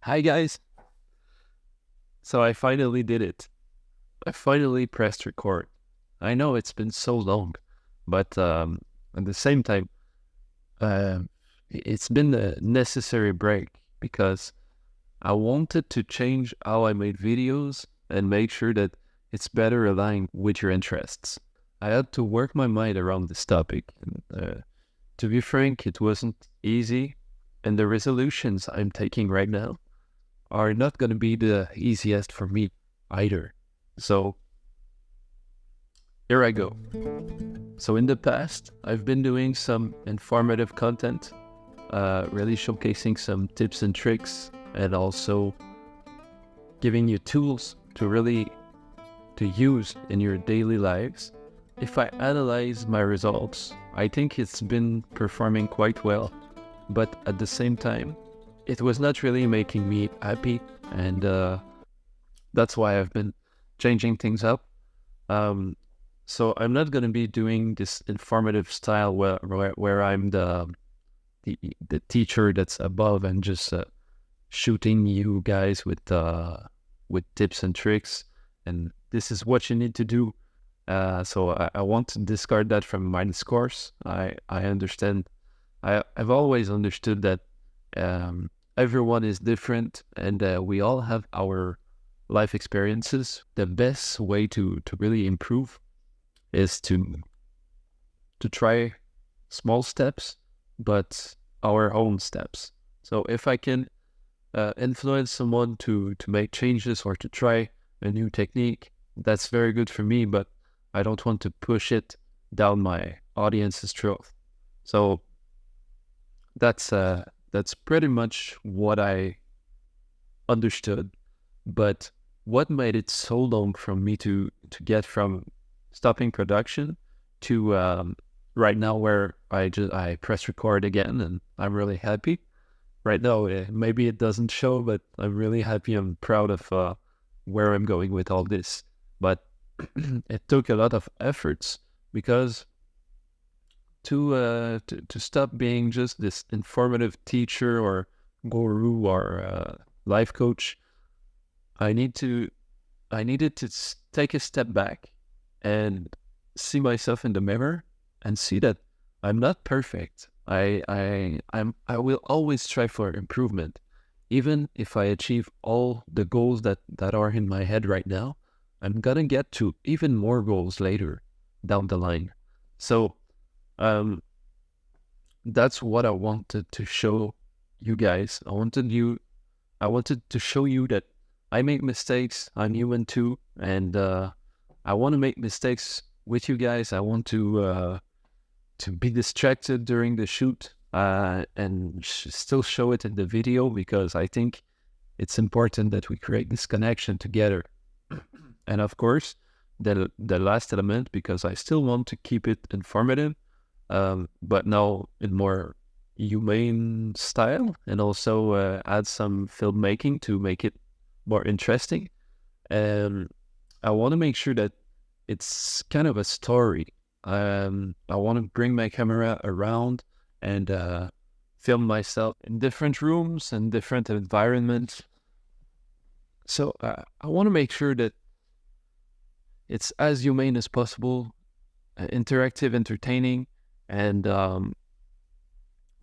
Hi guys! So I finally did it. I finally pressed record. I know it's been so long, but at the same time, it's been a necessary break because I wanted to change how I made videos and make sure that it's better aligned with your interests. I had to work my mind around this topic. To be frank, it wasn't easy, and the resolutions I'm taking right now are not going to be the easiest for me either. So here I go. So in the past, I've been doing some informative content, really showcasing some tips and tricks, and also giving you tools to use in your daily lives. If I analyze my results, I think it's been performing quite well, but at the same time, it was not really making me happy, and that's why I've been changing things up. So I'm not going to be doing this informative style where I'm the teacher that's above and just shooting you guys with tips and tricks, and this is what you need to do. So I want to discard that from my discourse. I understand. I've always understood that everyone is different, and we all have our life experiences. The best way to really improve is to try small steps, but our own steps. So if I can influence someone to make changes or to try a new technique, that's very good for me, but I don't want to push it down my audience's throat. So that's pretty much what I understood. But what made it so long from me to get from stopping production to right now, where I press record again, and I'm really happy. Right now, maybe it doesn't show, but I'm really happy and proud of where I'm going with all this. But it took a lot of efforts because to stop being just this informative teacher or guru or life coach, I needed to take a step back and see myself in the mirror and see that I'm not perfect. I will always strive for improvement. Even if I achieve all the goals that are in my head right now, I'm gonna get to even more goals later down the line. So that's what I wanted to show you guys. I wanted to show you that I make mistakes. I'm human too, and I want to make mistakes with you guys. I want to be distracted during the shoot and still show it in the video, because I think it's important that we create this connection together. And of course, the last element, because I still want to keep it informative, but now in more humane style, and also add some filmmaking to make it more interesting. And I want to make sure that it's kind of a story. I want to bring my camera around and film myself in different rooms and different environments. So I want to make sure that it's as humane as possible, interactive, entertaining, and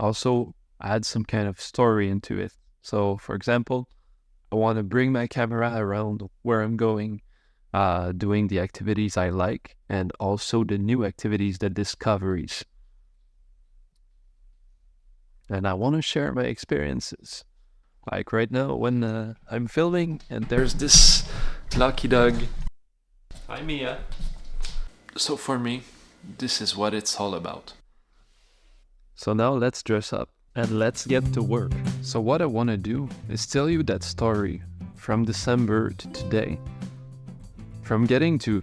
also add some kind of story into it. So, for example, I want to bring my camera around where I'm going, doing the activities I like, and also the new activities, the discoveries. And I want to share my experiences. Like right now when I'm filming and there's this lucky dog. Hi, Mia. So for me, this is what it's all about. So now let's dress up and let's get to work. So what I want to do is tell you that story from December to today. From getting to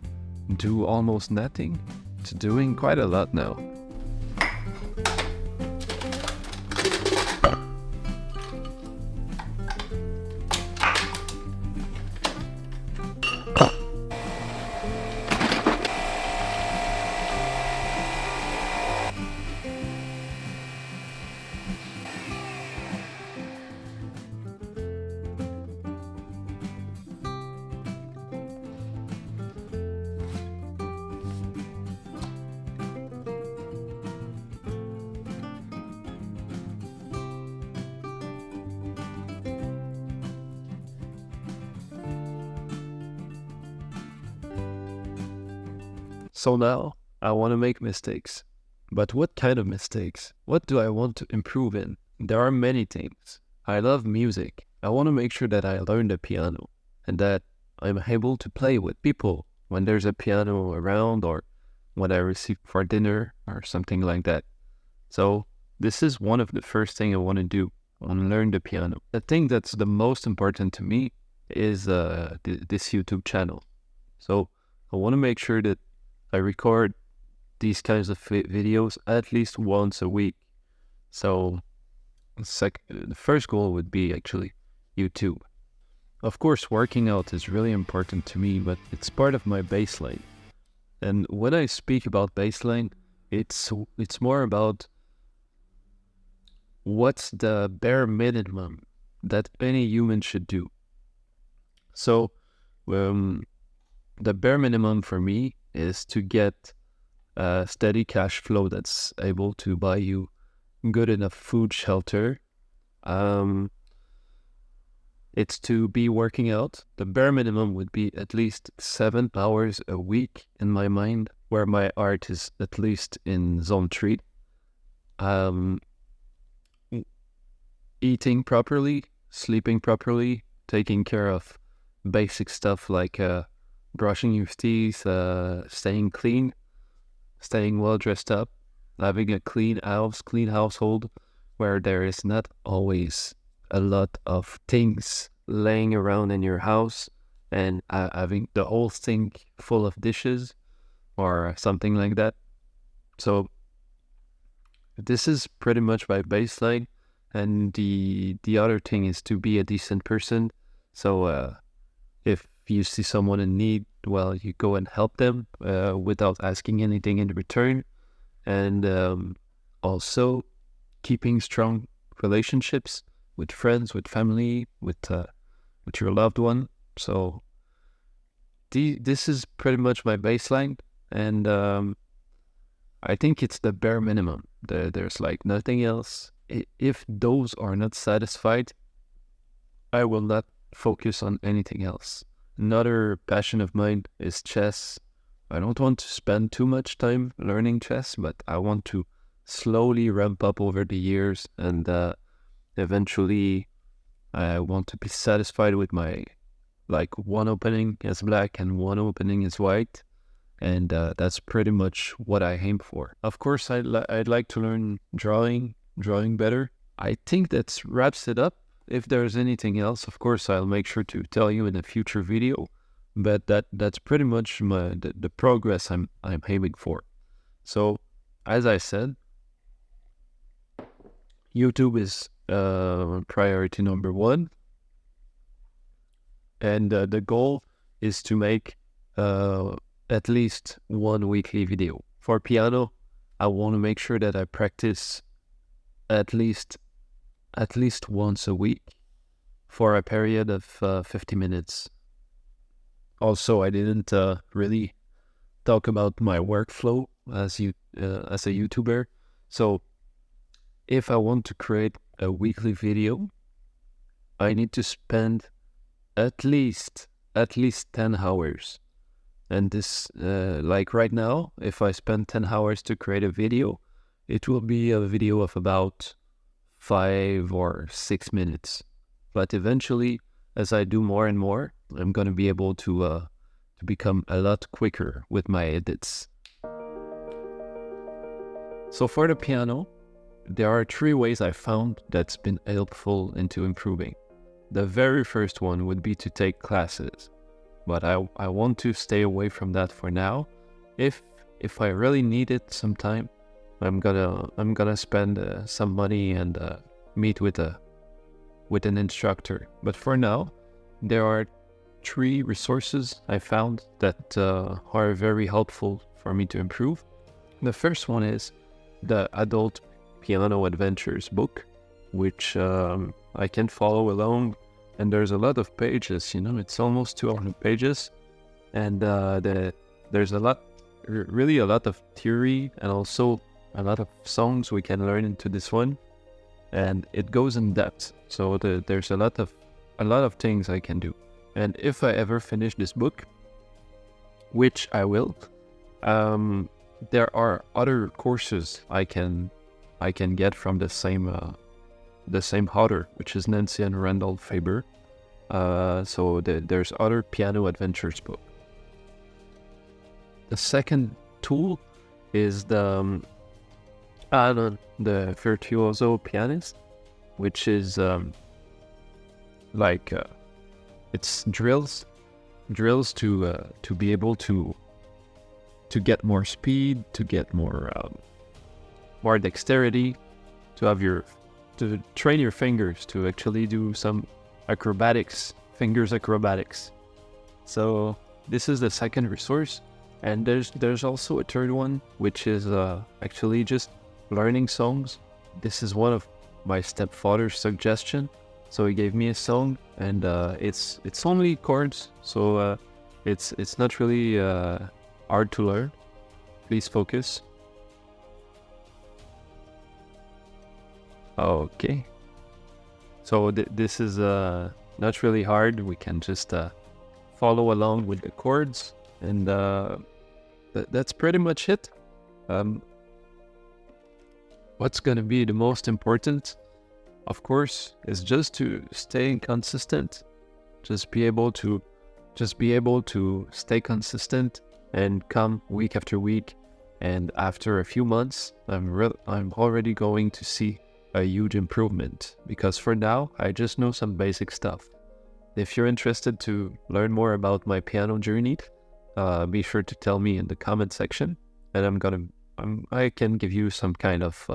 do almost nothing to doing quite a lot now. So now I want to make mistakes. But what kind of mistakes? What do I want to improve in? There are many things. I love music. I want to make sure that I learn the piano and that I'm able to play with people when there's a piano around or when I receive for dinner or something like that. So this is one of the first thing I want to do. I want to learn the piano. The thing that's the most important to me is this YouTube channel. So I want to make sure that I record these kinds of videos at least once a week. So the first goal would be actually YouTube. Of course, working out is really important to me, but it's part of my baseline. And when I speak about baseline, it's more about what's the bare minimum that any human should do. So the bare minimum for me is to get a steady cash flow that's able to buy you good enough food, shelter. It's to be working out. The bare minimum would be at least 7 hours a week in my mind, where my art is at least in zone 3. Eating properly, sleeping properly, taking care of basic stuff like brushing your teeth, staying clean, staying well dressed up, having a clean house, clean household, where there is not always a lot of things laying around in your house and having the whole sink full of dishes or something like that. So this is pretty much my baseline. And the other thing is to be a decent person. So if you see someone in need, well, you go and help them without asking anything in return. And also keeping strong relationships with friends, with family, with your loved one. So this is pretty much my baseline. And I think it's the bare minimum. There's like nothing else. If those are not satisfied, I will not focus on anything else. Another passion of mine is chess. I don't want to spend too much time learning chess, but I want to slowly ramp up over the years, and eventually I want to be satisfied with my one opening is black and one opening is white, and that's pretty much what I aim for. Of course, I'd like to learn drawing better. I think that wraps it up. If there's anything else, of course, I'll make sure to tell you in a future video. But that's pretty much the progress I'm aiming for. So, as I said, YouTube is priority number 1, and the goal is to make at least 1 weekly video. For piano, I want to make sure that I practice at least once a week for a period of 50 minutes. Also, I didn't really talk about my workflow as a YouTuber. So if I want to create a weekly video, I need to spend at least 10 hours. And this, like right now, if I spend 10 hours to create a video, it will be a video of about 5 or 6 minutes. But eventually, as I do more and more, I'm going to be able to become a lot quicker with my edits. So for the piano, there are 3 ways I found that's been helpful into improving. The very first one would be to take classes, but I want to stay away from that for now. If I really need it sometime, I'm gonna spend some money and meet with an instructor. But for now, there are 3 resources I found that are very helpful for me to improve. The first one is the Adult Piano Adventures book, which I can follow along, and there's a lot of pages. It's almost 200 pages, and there's really a lot of theory and also a lot of songs we can learn into this one, and it goes in depth. So there's a lot of things I can do. And if I ever finish this book, which I will, There are other courses I can get from the same author, which is Nancy and Randall Faber. So there's other piano adventures book. The second tool is the Virtuoso Pianist, which is it's drills to be able to get more speed, to get more dexterity, to train your fingers to actually do some fingers acrobatics. So this is the second resource, and there's also a third one, which is actually just learning songs. This is one of my stepfather's suggestion. So he gave me a song, and it's only chords, so it's not really hard to learn. Please focus. Okay. So this is not really hard. We can just follow along with the chords, and that's pretty much it. What's gonna be the most important, of course, is just to stay consistent. Just be able to stay consistent and come week after week. And after a few months, I'm already going to see a huge improvement, because for now I just know some basic stuff. If you're interested to learn more about my piano journey, be sure to tell me in the comment section, and I can give you some kind of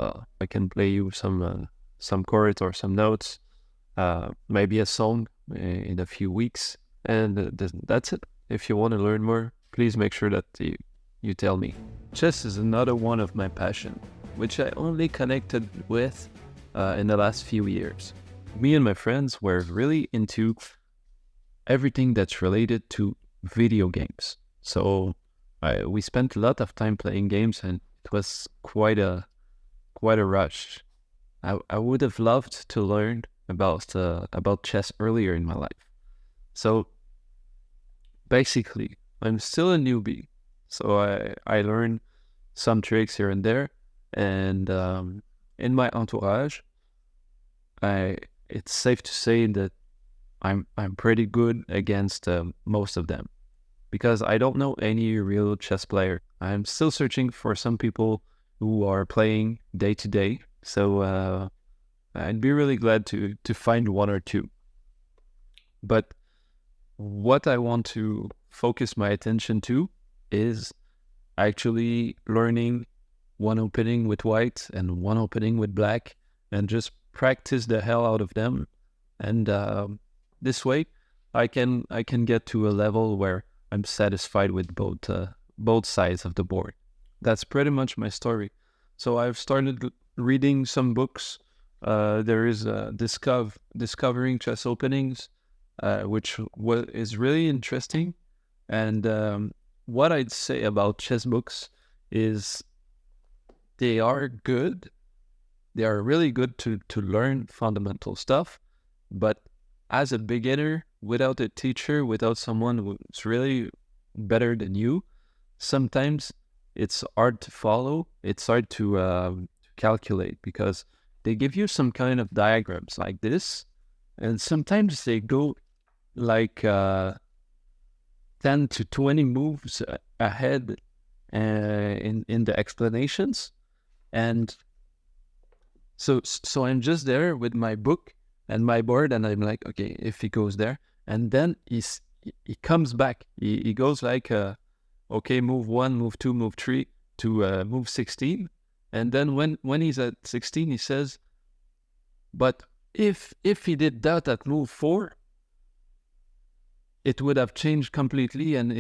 I can play you some chords or some notes, maybe a song in a few weeks, and that's it. If you want to learn more, please make sure that you tell me. Chess is another one of my passion, which I only connected with in the last few years. Me and my friends were really into everything that's related to video games. So we spent a lot of time playing games, and it was quite a rush. I would have loved to learn about chess earlier in my life. So basically, I'm still a newbie. So I learn some tricks here and there, and in my entourage, it's safe to say that I'm pretty good against most of them, because I don't know any real chess player. I'm still searching for some people who are playing day to day. So I'd be really glad to find one or two. But what I want to focus my attention to is actually learning one opening with white and one opening with black, and just practice the hell out of them. And this way, I can get to a level where I'm satisfied with both sides of the board. That's pretty much my story. So I've started reading some books. There is Discovering Chess Openings, which is really interesting. And what I'd say about chess books is they are good. They are really good to learn fundamental stuff. But as a beginner, without a teacher, without someone who's really better than you, sometimes it's hard to follow. It's hard to calculate, because they give you some kind of diagrams like this, and sometimes they go like 10 to 20 moves ahead in the explanations. And so I'm just there with my book and my board, and I'm like, okay, if he goes there, and then he comes back. He goes like, okay, move 1, move 2, move 3 to move 16. And then when he's at 16, he says, but if he did that at move 4, it would have changed completely, and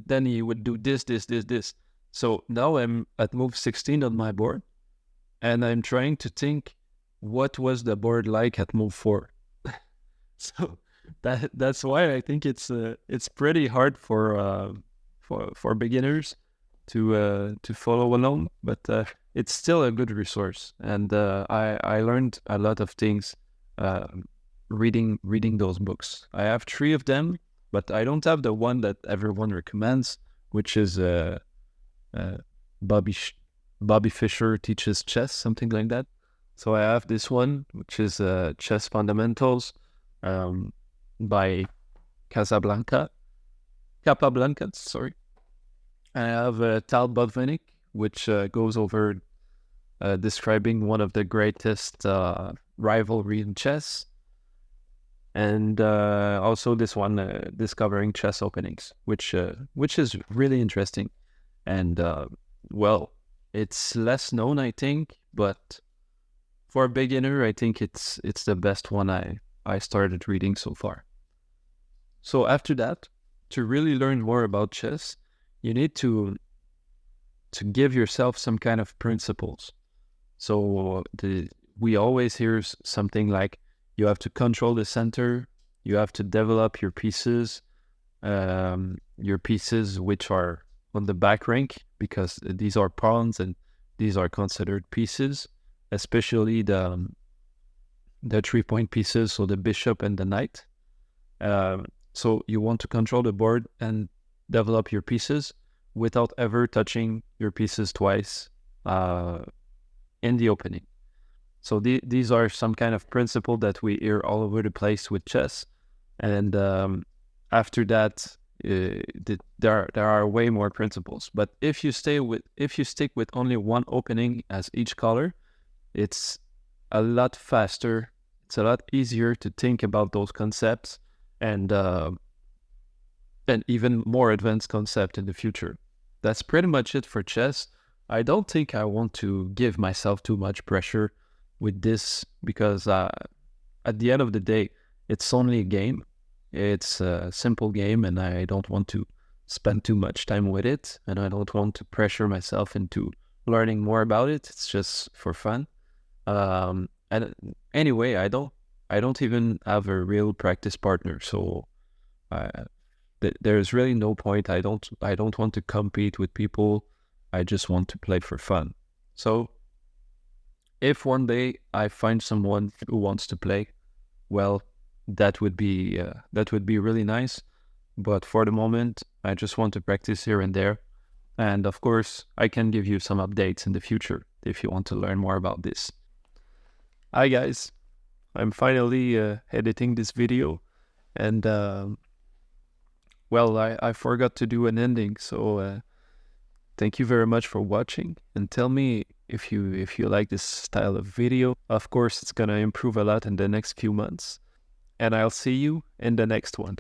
then he would do this. So now I'm at move 16 on my board, and I'm trying to think, what was the board like at move 4? So that's why I think it's pretty hard for beginners to follow along, but it's still a good resource, and I learned a lot of things reading those books. I have 3 of them, but I don't have the one that everyone recommends, which is uh, Bobby Bobby Fischer teaches chess, something like that. So I have this one, which is Chess Fundamentals um, by Capablanca, sorry. I have Tal Botvinnik, which goes over describing one of the greatest rivalry in chess, and also this one, discovering chess openings, which is really interesting. And well, it's less known, I think, but for a beginner, I think it's the best one I started reading so far. So after that, to really learn more about chess, you need to give yourself some kind of principles. So we always hear something like you have to control the center, you have to develop your pieces which are on the back rank, because these are pawns and these are considered pieces, especially the 3-point pieces, so the bishop and the knight. So you want to control the board and develop your pieces without ever touching your pieces twice in the opening. So these are some kind of principle that we hear all over the place with chess. And after that, there are way more principles. But if you stick with only one opening as each color, it's a lot faster. It's a lot easier to think about those concepts and even more advanced concept in the future. That's pretty much it for chess. I don't think I want to give myself too much pressure with this, because at the end of the day, it's only a game. It's a simple game, and I don't want to spend too much time with it, and I don't want to pressure myself into learning more about it. It's just for fun. And anyway, I don't even have a real practice partner, so there's really no point. I don't want to compete with people. I just want to play for fun. So if one day I find someone who wants to play, well, that would be really nice. But for the moment, I just want to practice here and there. And of course, I can give you some updates in the future if you want to learn more about this. Hi guys, I'm finally editing this video, and well, I forgot to do an ending, so thank you very much for watching, and tell me if you like this style of video. Of course, it's gonna improve a lot in the next few months, and I'll see you in the next one.